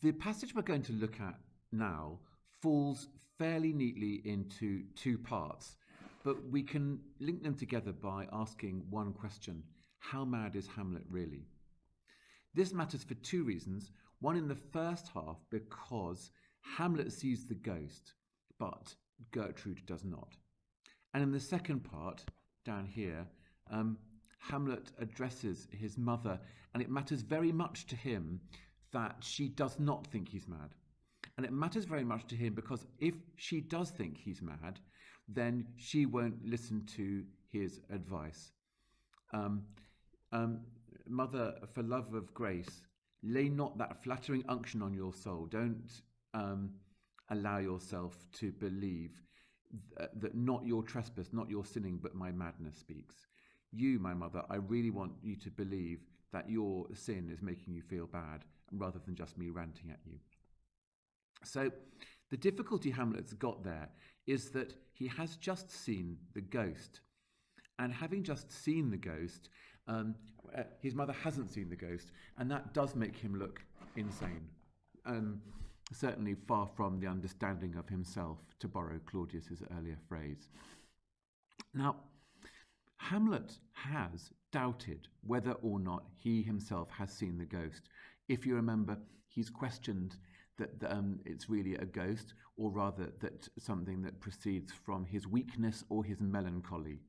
The passage we're going to look at now falls fairly neatly into two parts, but we can link them together by asking one question: how mad is Hamlet really? This matters for two reasons. One, in the first half, because Hamlet sees the ghost, but Gertrude does not. And in the second part, down here, Hamlet addresses his mother, and it matters very much to him that she does not think he's mad. And it matters very much to him because if she does think he's mad, then she won't listen to his advice. Mother, for love of grace, lay not that flattering unction on your soul. Don't allow yourself to believe that not your trespass, not your sinning, but my madness speaks. You, my mother, I really want you to believe that your sin is making you feel bad, rather than just me ranting at you. So the difficulty Hamlet's got there is that he has just seen the ghost. And having just seen the ghost, his mother hasn't seen the ghost, and that does make him look insane. Certainly far from the understanding of himself, to borrow Claudius's earlier phrase. Now, Hamlet has doubted whether or not he himself has seen the ghost. If you remember, he's questioned that it's really a ghost, or rather that something that proceeds from his weakness or his melancholy.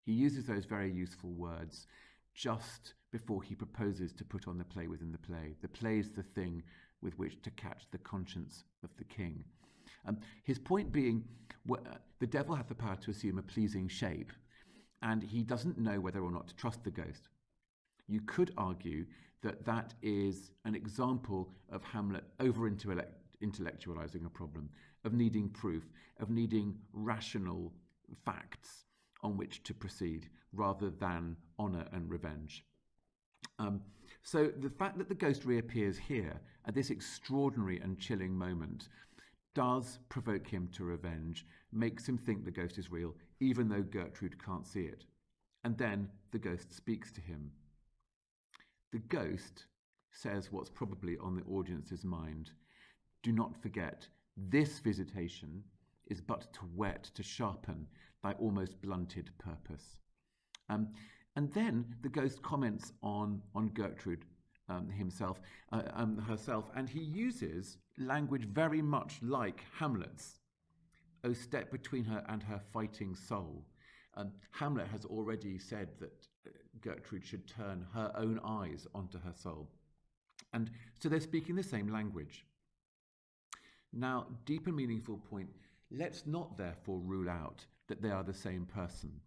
He uses those very useful words just before he proposes to put on the play within the play. The play is the thing with which to catch the conscience of the king. His point being, the devil has the power to assume a pleasing shape, and he doesn't know whether or not to trust the ghost. You could argue that that is an example of Hamlet over-intellectualizing a problem, of needing proof, of needing rational facts on which to proceed, rather than honour and revenge. So the fact that the ghost reappears here at this extraordinary and chilling moment does provoke him to revenge, makes him think the ghost is real, even though Gertrude can't see it. And then the ghost speaks to him. The ghost says what's probably on the audience's mind: do not forget, this visitation is but to whet, to sharpen thy almost blunted purpose. And then the ghost comments on Gertrude herself, and he uses language very much like Hamlet's. O step between her and her fighting soul. Hamlet has already said that Gertrude should turn her own eyes onto her soul. And so they're speaking the same language. Now, deep and meaningful point, let's not therefore rule out that they are the same person.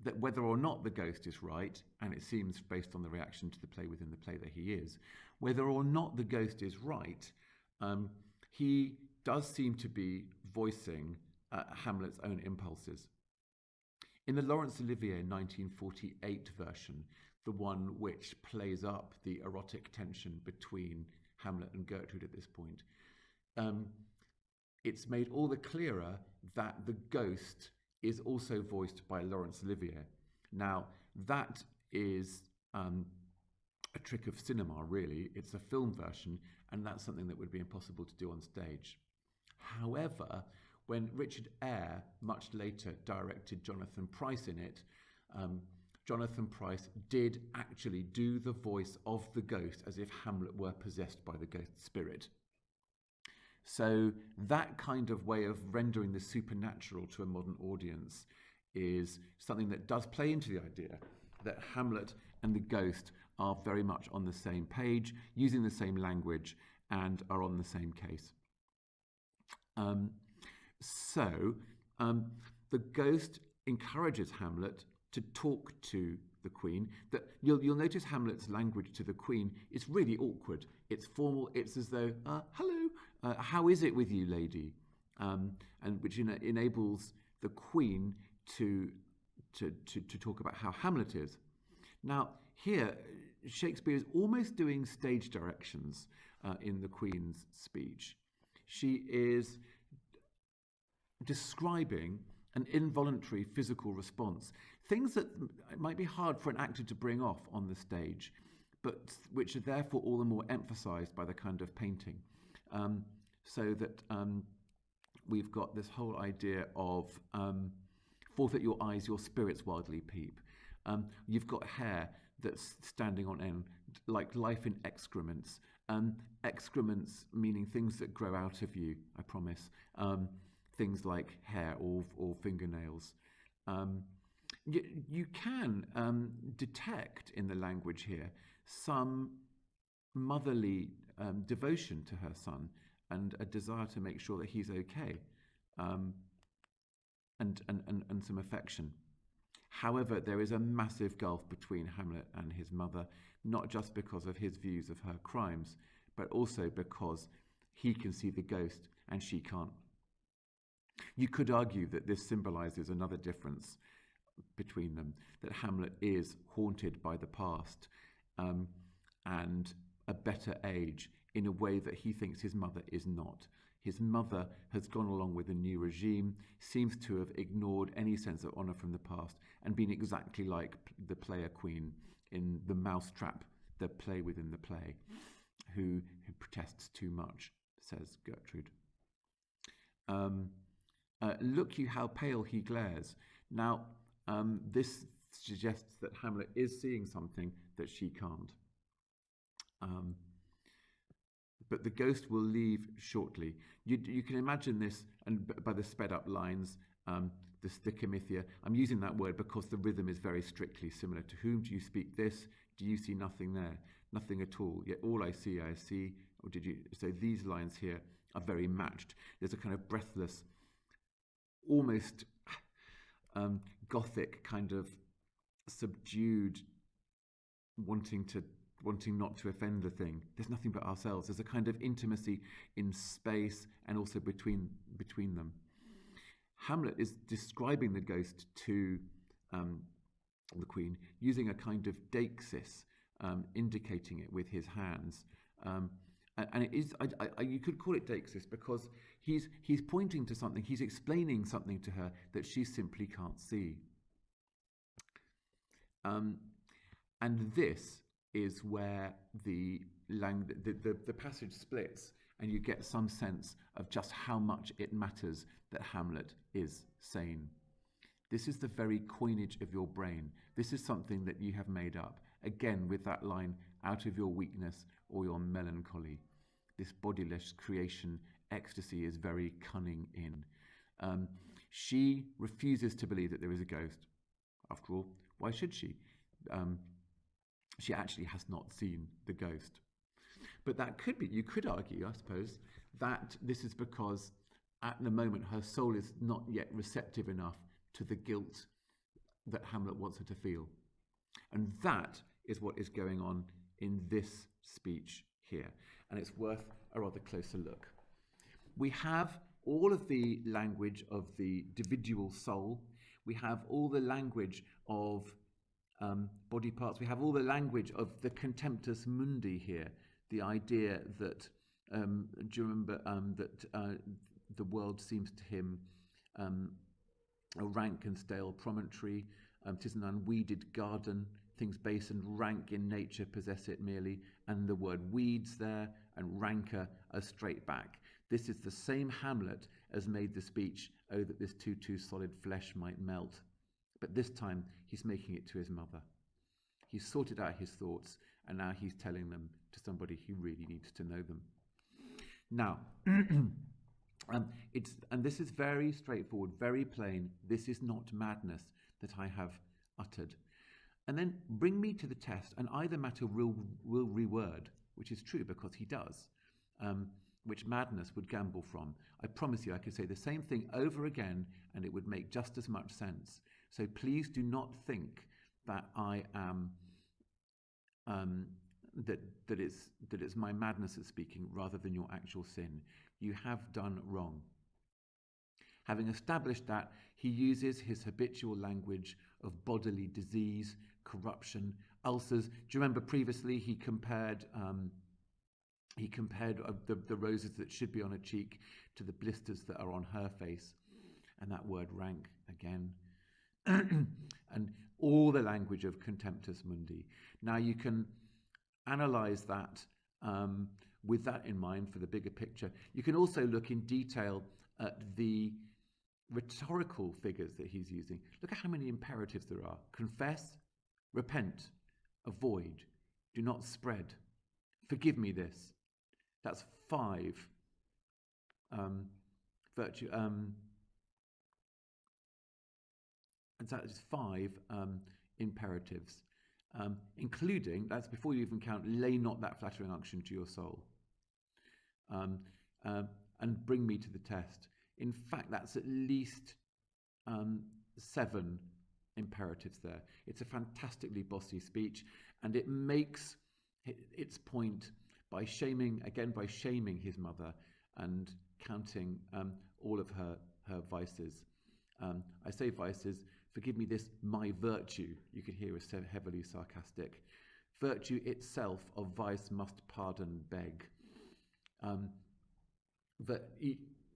That whether or not the ghost is right, and it seems based on the reaction to the play within the play that he is, whether or not the ghost is right, he does seem to be voicing Hamlet's own impulses. In the Laurence Olivier 1948 version, the one which plays up the erotic tension between Hamlet and Gertrude at this point, it's made all the clearer that the ghost is also voiced by Laurence Olivier. Now, that is a trick of cinema, really. It's a film version, and that's something that would be impossible to do on stage. However, when Richard Eyre, much later, directed Jonathan Pryce in it, Jonathan Pryce did actually do the voice of the ghost as if Hamlet were possessed by the ghost spirit. So that kind of way of rendering the supernatural to a modern audience is something that does play into the idea that Hamlet and the ghost are very much on the same page, using the same language, and are on the same case. So the ghost encourages Hamlet to talk to the Queen. That you'll notice Hamlet's language to the Queen is really awkward. It's formal. It's as though, hello, how is it with you, lady? And which enables the Queen to talk about how Hamlet is. Now, here, Shakespeare is almost doing stage directions in the Queen's speech. She is describing an involuntary physical response, things that might be hard for an actor to bring off on the stage, but which are therefore all the more emphasized by the kind of painting. So that we've got this whole idea of forth at your eyes, your spirits wildly peep. You've got hair that's standing on end, like life in excrements. Excrements meaning things that grow out of you, I promise. Things like hair or fingernails. You can detect in the language here some motherly devotion to her son and a desire to make sure that he's okay, and some affection. However, there is a massive gulf between Hamlet and his mother, not just because of his views of her crimes, but also because he can see the ghost and she can't. You could argue that this symbolizes another difference between them, that Hamlet is haunted by the past and a better age in a way that he thinks his mother is not. His mother has gone along with a new regime, seems to have ignored any sense of honour from the past, and been exactly like the player queen in The Mousetrap, the play within the play, who protests too much, says Gertrude. Look you how pale he glares. Now, this suggests that Hamlet is seeing something that she can't. But the ghost will leave shortly. You can imagine this, and by the sped up lines, the stichomythia. I'm using that word because the rhythm is very strictly similar. To whom do you speak this? Do you see nothing there? Nothing at all. Yet all I see. Or did you? So these lines here are very matched. There's a kind of breathless, almost Gothic kind of subdued wanting not to offend the thing. There's nothing but ourselves. There's a kind of intimacy in space and also between them. Hamlet is describing the ghost to the Queen using a kind of deixis, indicating it with his hands. And it is, you could call it deixis because he's pointing to something, he's explaining something to her that she simply can't see. And this is where the passage splits, and you get some sense of just how much it matters that Hamlet is sane. This is the very coinage of your brain. This is something that you have made up. Again, with that line, out of your weakness or your melancholy. This bodiless creation ecstasy is very cunning in. She refuses to believe that there is a ghost. After all, why should she? She actually has not seen the ghost. But that could be, you could argue, I suppose, that this is because at the moment her soul is not yet receptive enough to the guilt that Hamlet wants her to feel. And that is what is going on in this speech here. And it's worth a rather closer look. We have all of the language of the individual soul. We have all the language of body parts. We have all the language of the contemptus mundi here, the idea that, do you remember that the world seems to him a rank and stale promontory, 'tis an unweeded garden, things base and rank in nature possess it merely, and the word weeds there and rancor are straight back. This is the same Hamlet as made the speech, oh, that this too solid flesh might melt. But this time he's making it to his mother. He's sorted out his thoughts, and now he's telling them to somebody who really needs to know them. Now, and this is very straightforward, very plain. This is not madness that I have uttered. And then bring me to the test, and either matter will reword, which is true because he does, which madness would gamble from. I promise you I could say the same thing over again and it would make just as much sense. So please do not think that I am, that it's my madness that's speaking rather than your actual sin. You have done wrong. Having established that, he uses his habitual language of bodily disease, corruption, ulcers. Do you remember previously he compared the roses that should be on a cheek to the blisters that are on her face, and that word rank again, and all the language of contemptus mundi. Now you can analyze that with that in mind for the bigger picture. You can also look in detail at the rhetorical figures that he's using. Look at how many imperatives there are: confess, repent, avoid, do not spread, forgive me this. That's 5 virtue. And so that's 5 imperatives, including, that's before you even count, lay not that flattering unction to your soul, and bring me to the test. In fact, that's at least 7 imperatives there. It's a fantastically bossy speech, and it makes its point by shaming his mother and counting all of her vices. I say vices, forgive me this, my virtue. You can hear us heavily sarcastic. Virtue itself of vice must pardon, beg.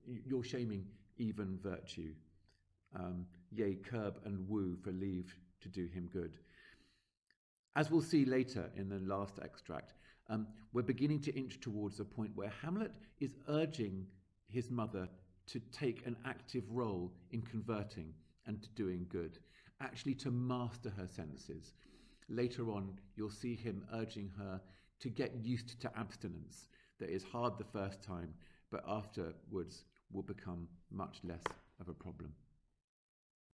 You're shaming even virtue. Yea, curb and woo for leave to do him good. As we'll see later in the last extract, we're beginning to inch towards a point where Hamlet is urging his mother to take an active role in converting and to doing good, actually to master her senses. Later on, you'll see him urging her to get used to abstinence that is hard the first time, but afterwards will become much less of a problem.